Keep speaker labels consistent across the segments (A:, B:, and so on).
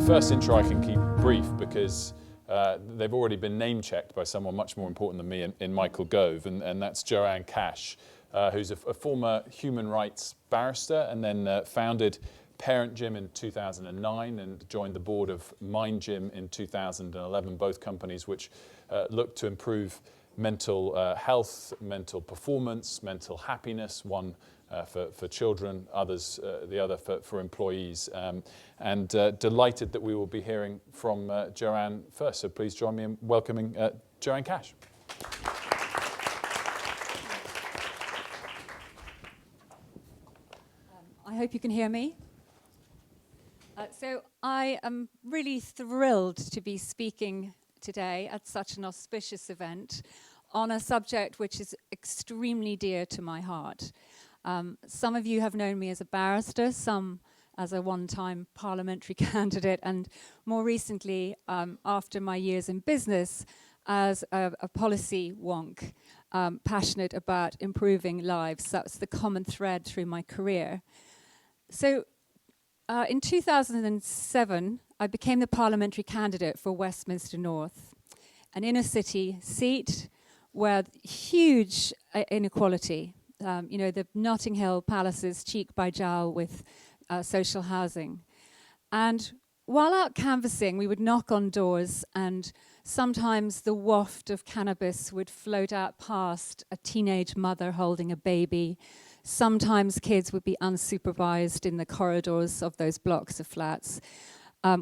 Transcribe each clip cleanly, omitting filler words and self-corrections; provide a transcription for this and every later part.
A: first intro I can keep brief because they've already been name-checked by someone much more important than me in Michael Gove, and that's Joanne Cash, who's a former human rights barrister and then founded Parent Gym in 2009 and joined the board of Mind Gym in 2011, both companies which look to improve mental health, mental performance, mental happiness, one for children, the other for employees. And delighted that we will be hearing from Joanne first. So please join me in welcoming Joanne Cash.
B: I hope you can hear me. So I am really thrilled to be speaking today at such an auspicious event on a subject which is extremely dear to my heart. Some of you have known me as a barrister, some as a one-time parliamentary candidate, and more recently, after my years in business, as a policy wonk, passionate about improving lives. That's the common thread through my career. So in 2007, I became the parliamentary candidate for Westminster North, an inner-city seat where huge inequality. The Notting Hill palaces cheek by jowl with social housing. And while out canvassing, we would knock on doors, and sometimes the waft of cannabis would float out past a teenage mother holding a baby. Sometimes kids would be unsupervised in the corridors of those blocks of flats.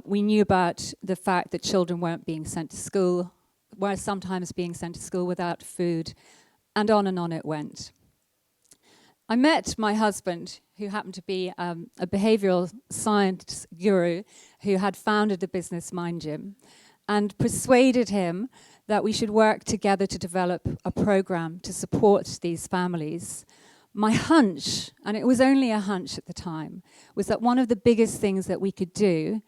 B: We knew about the fact that children weren't being sent to school, were sometimes being sent to school without food, and on it went. I met my husband, who happened to be a behavioral science guru who had founded the business Mind Gym, and persuaded him that we should work together to develop a program to support these families. My hunch, and it was only a hunch at the time, was that one of the biggest things that we could do,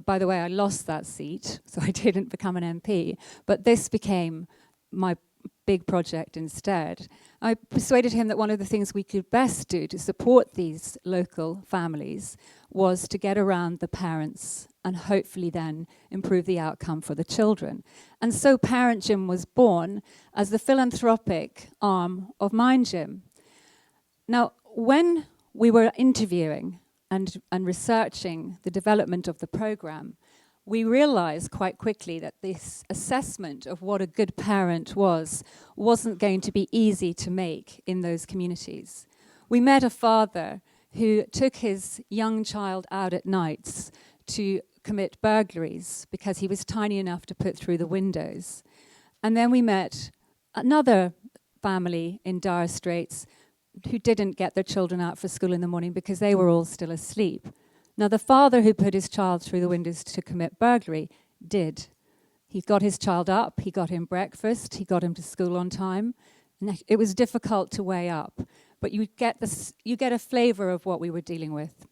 B: by the way, I lost that seat, so I didn't become an MP, but this became my big project instead. I persuaded him that one of the things we could best do to support these local families was to get around the parents and hopefully then improve the outcome for the children. And so Parent Gym was born as the philanthropic arm of Mind Gym. Now, when we were interviewing and researching the development of the program, we realized quite quickly that this assessment of what a good parent wasn't going to be easy to make in those communities. We met a father who took his young child out at nights to commit burglaries because he was tiny enough to put through the windows. And then we met another family in dire straits who didn't get their children out for school in the morning because they were all still asleep. Now, the father who put his child through the windows to commit burglary did. He got his child up, he got him breakfast, he got him to school on time. And it was difficult to weigh up, but you get a flavor of what we were dealing with.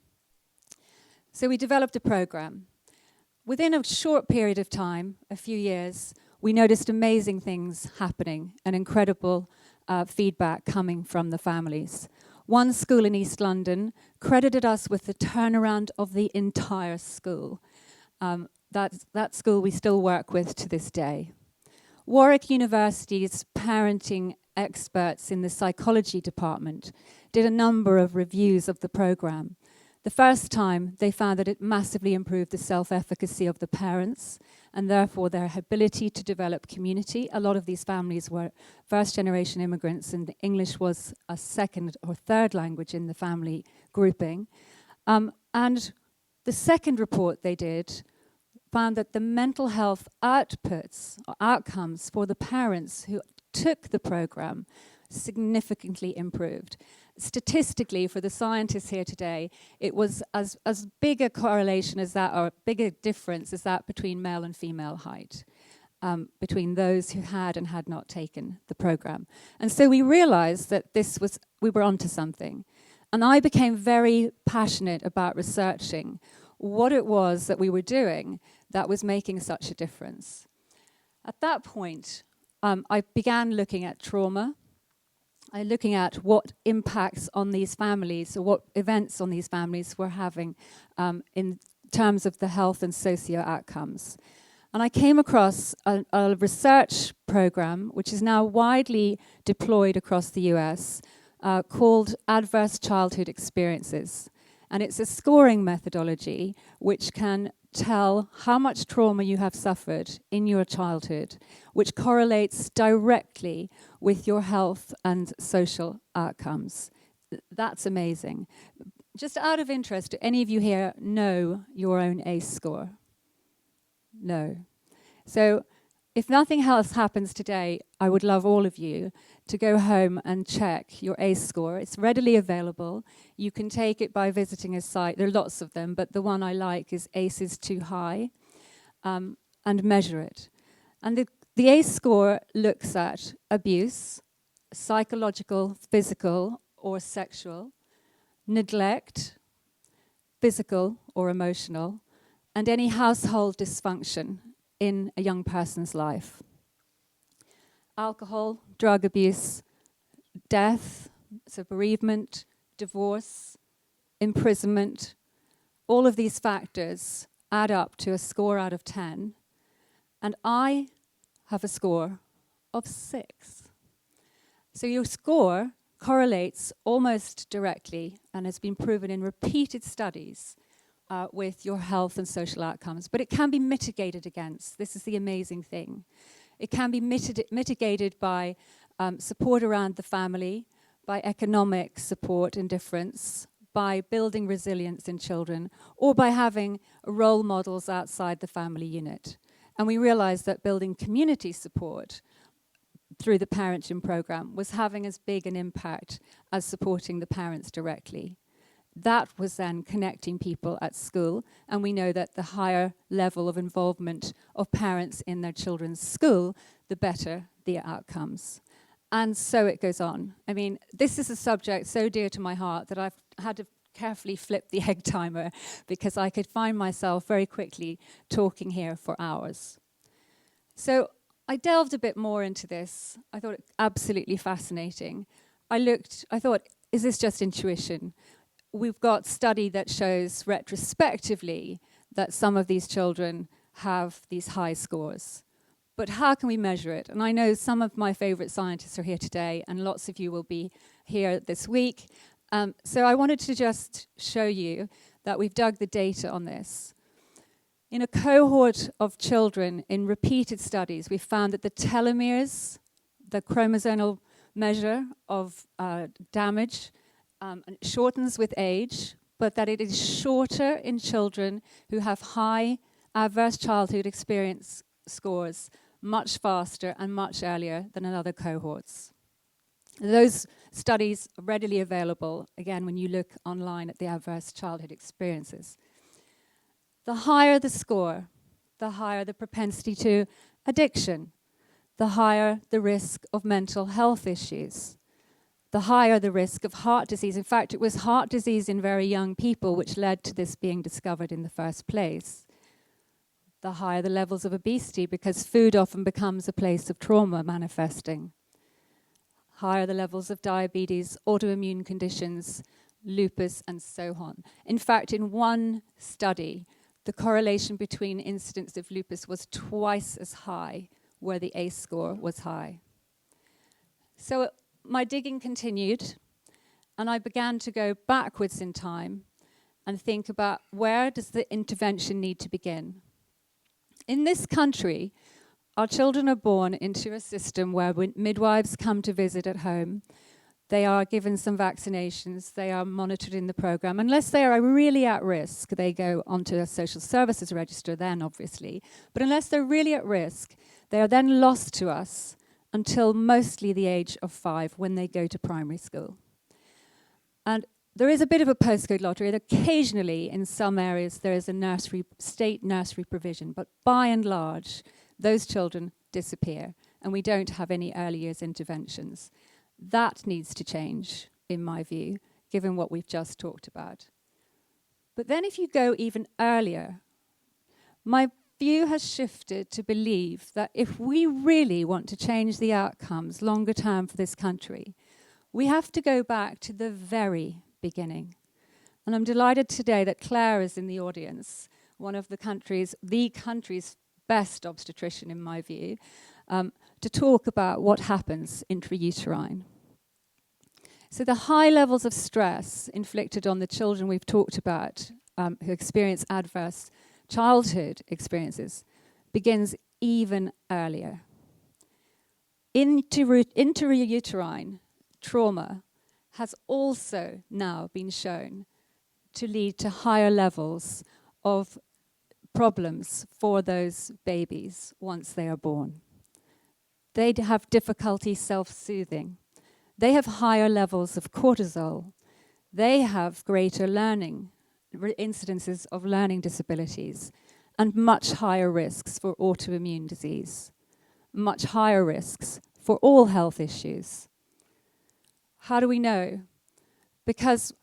B: So we developed a program. Within a short period of time, a few years, we noticed amazing things happening and incredible feedback coming from the families. One school in East London credited us with the turnaround of the entire school. That school we still work with to this day. Warwick University's parenting experts in the psychology department did a number of reviews of the program. The first time, they found that it massively improved the self-efficacy of the parents and therefore their ability to develop community. A lot of these families were first-generation immigrants, and English was a second or third language in the family grouping. And the second report they did found that the mental health outputs or outcomes for the parents who took the program significantly improved. Statistically, for the scientists here today, it was as big a correlation as that, or big a difference as that between male and female height, between those who had and had not taken the program. And so we realized that we were onto something. And I became very passionate about researching what it was that we were doing that was making such a difference. At that point, I began looking at trauma. Looking at what impacts on these families, or what events on these families were having in terms of the health and socio outcomes. And I came across a research program, which is now widely deployed across the US, called Adverse Childhood Experiences. And it's a scoring methodology which can tell how much trauma you have suffered in your childhood, which correlates directly with your health and social outcomes. That's amazing. Just out of interest, do any of you here know your own ACE score? No. So if nothing else happens today, I would love all of you to go home and check your ACE score. It's readily available. You can take it by visiting a site. There are lots of them, but the one I like is ACE is Too High, and measure it. And the ACE score looks at abuse, psychological, physical, or sexual, neglect, physical or emotional, and any household dysfunction in a young person's life. Alcohol, drug abuse, death, so bereavement, divorce, imprisonment, all of these factors add up to a score out of 10, and I have a score of 6. So your score correlates almost directly, and has been proven in repeated studies, with your health and social outcomes. But it can be mitigated against. This is the amazing thing. It can be mitigated by support around the family, by economic support and difference, by building resilience in children, or by having role models outside the family unit. And we realized that building community support through the parenting program was having as big an impact as supporting the parents directly. That was then connecting people at school, and we know that the higher level of involvement of parents in their children's school, the better the outcomes. And so it goes on. I mean, this is a subject so dear to my heart that I've had to carefully flip the egg timer, because I could find myself very quickly talking here for hours. So I delved a bit more into this. I thought it absolutely fascinating. I thought, is this just intuition? We've got study that shows retrospectively that some of these children have these high scores. But how can we measure it? And I know some of my favorite scientists are here today, and lots of you will be here this week. So I wanted to just show you that we've dug the data on this. In a cohort of children in repeated studies, we found that the telomeres, the chromosomal measure of damage, shortens with age, but that it is shorter in children who have high adverse childhood experience scores much faster and much earlier than in other cohorts. Those studies are readily available, again, when you look online at the adverse childhood experiences. The higher the score, the higher the propensity to addiction, the higher the risk of mental health issues, the higher the risk of heart disease. In fact, it was heart disease in very young people which led to this being discovered in the first place. The higher the levels of obesity, because food often becomes a place of trauma manifesting. Higher the levels of diabetes, autoimmune conditions, lupus, and so on. In fact, in one study, the correlation between incidence of lupus was twice as high where the ACE score was high. So my digging continued, and I began to go backwards in time and think about, where does the intervention need to begin? In this country, our children are born into a system where when midwives come to visit at home, they are given some vaccinations, they are monitored in the program. Unless they are really at risk, they go onto a social services register then, obviously. But unless they're really at risk, they are then lost to us until mostly the age of 5, when they go to primary school. And there is a bit of a postcode lottery. Occasionally, in some areas, there is a state nursery provision. But by and large, those children disappear, and we don't have any early years interventions. That needs to change, in my view, given what we've just talked about. But then if you go even earlier, my view has shifted to believe that if we really want to change the outcomes longer term for this country, we have to go back to the very beginning. And I'm delighted today that Claire is in the audience, one of the country's best obstetrician, in my view, to talk about what happens intrauterine. So the high levels of stress inflicted on the children we've talked about who experience adverse childhood experiences begins even earlier. Intrauterine trauma has also now been shown to lead to higher levels of problems for those babies once they are born. They have difficulty self-soothing. They have higher levels of cortisol. They have greater incidences of learning disabilities, and much higher risks for autoimmune disease, much higher risks for all health issues. How do we know? Because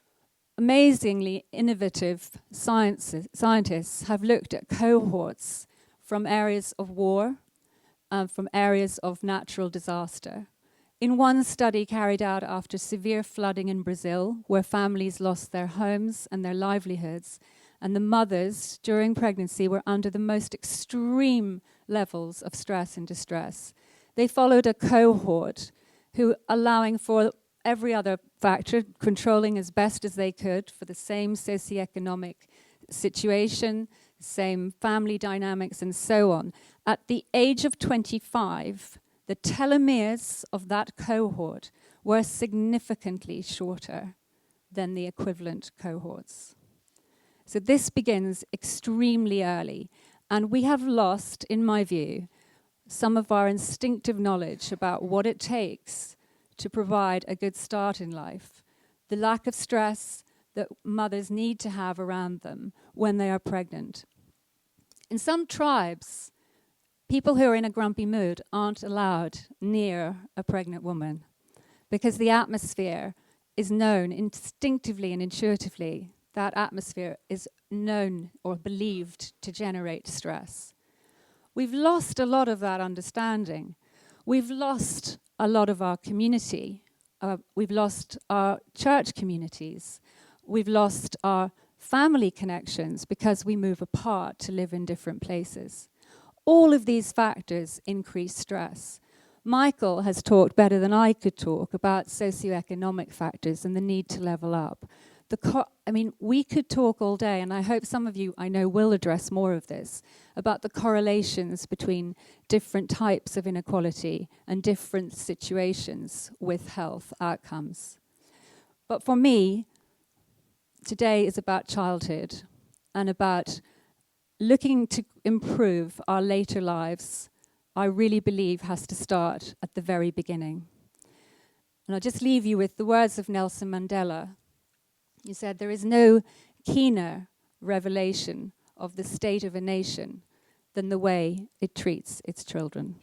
B: amazingly innovative scientists have looked at cohorts from areas of war, from areas of natural disaster. In one study carried out after severe flooding in Brazil, where families lost their homes and their livelihoods, and the mothers during pregnancy were under the most extreme levels of stress and distress, they followed a cohort who, allowing for every other factor, controlling as best as they could for the same socioeconomic situation, same family dynamics, and so on. At the age of 25, the telomeres of that cohort were significantly shorter than the equivalent cohorts. So this begins extremely early, and we have lost, in my view, some of our instinctive knowledge about what it takes to provide a good start in life, the lack of stress that mothers need to have around them when they are pregnant. In some tribes, people who are in a grumpy mood aren't allowed near a pregnant woman because the atmosphere is known instinctively and intuitively. That atmosphere is known or believed to generate stress. We've lost a lot of that understanding. We've lost a lot of our community. We've lost our church communities. We've lost our family connections because we move apart to live in different places. All of these factors increase stress. Michael has talked better than I could talk about socioeconomic factors and the need to level up. We could talk all day, and I hope some of you, I know, will address more of this, about the correlations between different types of inequality and different situations with health outcomes. But for me, today is about childhood and about looking to improve our later lives. I really believe has to start at the very beginning. And I'll just leave you with the words of Nelson Mandela. He said, "There is no keener revelation of the state of a nation than the way it treats its children."